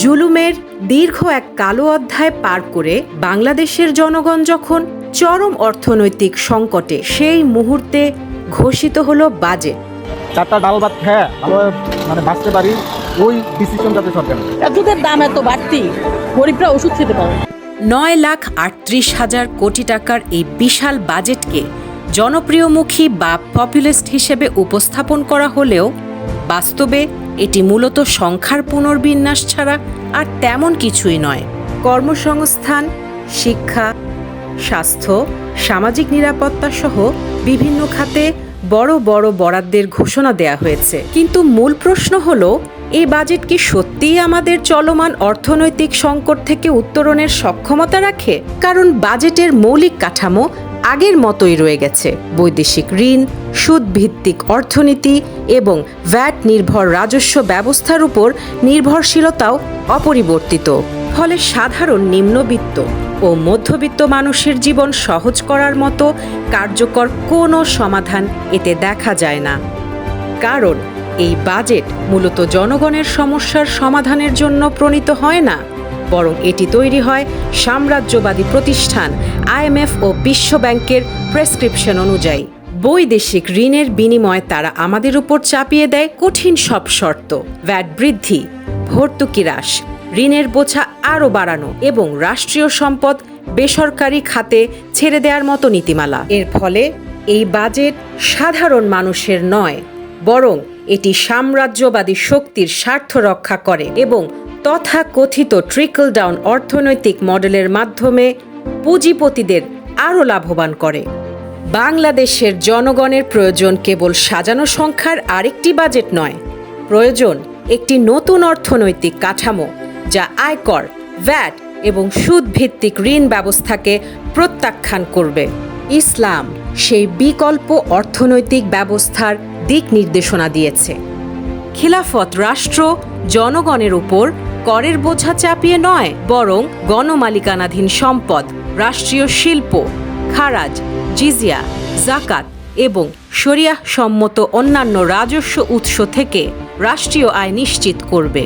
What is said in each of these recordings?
জুলুমের দীর্ঘ এক কালো অধ্যায় পার করে বাংলাদেশের জনগণ যখন চরম অর্থনৈতিক সংকটে, সেই মুহূর্তে ঘোষিত হলো বাজেট। চারটা ডাল ভাত খেয়ে ভালো বাঁচতে পারি, ওই ডিসিশন যাতে সরকার। দুধের দাম এত বাড়তি, গরিবরা ওষুধ খেতে পারে। 9,38,000 কোটি টাকার এই বিশাল বাজেটকে জনপ্রিয়মুখী বা পপুলিস্ট হিসেবে উপস্থাপন করা হলেও বাস্তবে এটি মূলত সংখ্যার পুনর্বিন্যাস ছাড়া আর তেমন কিছুই নয়। কর্মসংস্থান, শিক্ষা, স্বাস্থ্য, সামাজিক নিরাপত্তা সহ বিভিন্ন খাতে বড় বড় বরাদ্দের ঘোষণা দেয়া হয়েছে। কিন্তু মূল প্রশ্ন হলো, এই বাজেট কি সত্যিই আমাদের চলমান অর্থনৈতিক সংকট থেকে উত্তরণের সক্ষমতা রাখে? কারণ বাজেটের মৌলিক কাঠামো আগের মতোই রয়ে গেছে। বৈদেশিক ঋণ, সুদভিত্তিক অর্থনীতি এবং ভ্যাট নির্ভর রাজস্ব ব্যবস্থার উপর নির্ভরশীলতাও অপরিবর্তিত। ফলে সাধারণ নিম্নবিত্ত ও মধ্যবিত্ত মানুষের জীবন সহজ করার মতো কার্যকর কোনো সমাধান এতে দেখা যায় না। কারণ এই বাজেট মূলত জনগণের সমস্যার সমাধানের জন্য প্রণীত হয় না, বরং এটি তৈরি হয় সাম্রাজ্যবাদী প্রতিষ্ঠান IMF ও বিশ্ব ব্যাংকের প্রেসক্রিপশন অনুযায়ী। বৈদেশিক ঋণের বিনিময়ে তারা আমাদের উপর চাপিয়ে দেয় কঠিন সব শর্ত: ভ্যাট বৃদ্ধি, ভর্তুকি হ্রাস, ঋণের বোঝা আরও বাড়ানো এবং রাষ্ট্রীয় সম্পদ বেসরকারি খাতে ছেড়ে দেওয়ার মতো নীতিমালা। এর ফলে এই বাজেট সাধারণ মানুষের নয়, বরং এটি সাম্রাজ্যবাদী শক্তির স্বার্থ রক্ষা করে এবং তথাকথিত ট্রিকল ডাউন অর্থনৈতিক মডেলের মাধ্যমে পুঁজিপতিদের আরও লাভবান করে। বাংলাদেশের জনগণের প্রয়োজন কেবল সাজানো সংখ্যার আরেকটি বাজেট নয়, প্রয়োজন একটি নতুন অর্থনৈতিক কাঠামো যা আয়কর, ভ্যাট এবং সুদভিত্তিক ঋণ ব্যবস্থাকে প্রত্যাখ্যান করবে। ইসলাম সেই বিকল্প অর্থনৈতিক ব্যবস্থার দিক নির্দেশনা দিয়েছে। খিলাফত রাষ্ট্র জনগণের উপর করের বোঝা চাপিয়ে নয়, বরং গণমালিকানাধীন সম্পদ, রাষ্ট্রীয় শিল্প, খারাজ, জিজিয়া, জাকাত এবং শরিয়াহ সম্মত অন্যান্য রাজস্ব উৎস থেকে রাষ্ট্রীয় আয় নিশ্চিত করবে।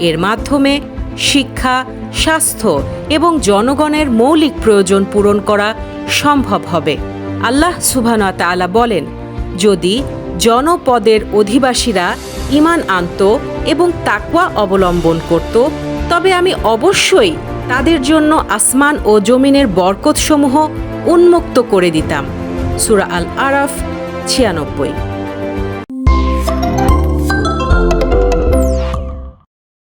এর মাধ্যমে শিক্ষা, স্বাস্থ্য এবং জনগণের মৌলিক প্রয়োজন পূরণ করা সম্ভব হবে। আল্লাহ সুবহানাহু ওয়া তাআলা বলেন, যদি জনপদের অধিবাসীরা ঈমান আনত এবং তাকওয়া অবলম্বন করত, তবে আমি অবশ্যই তাদের জন্য আসমান ও জমিনের বরকতসমূহ উন্মুক্ত করে দিতাম। সূরা আল আরাফ 96।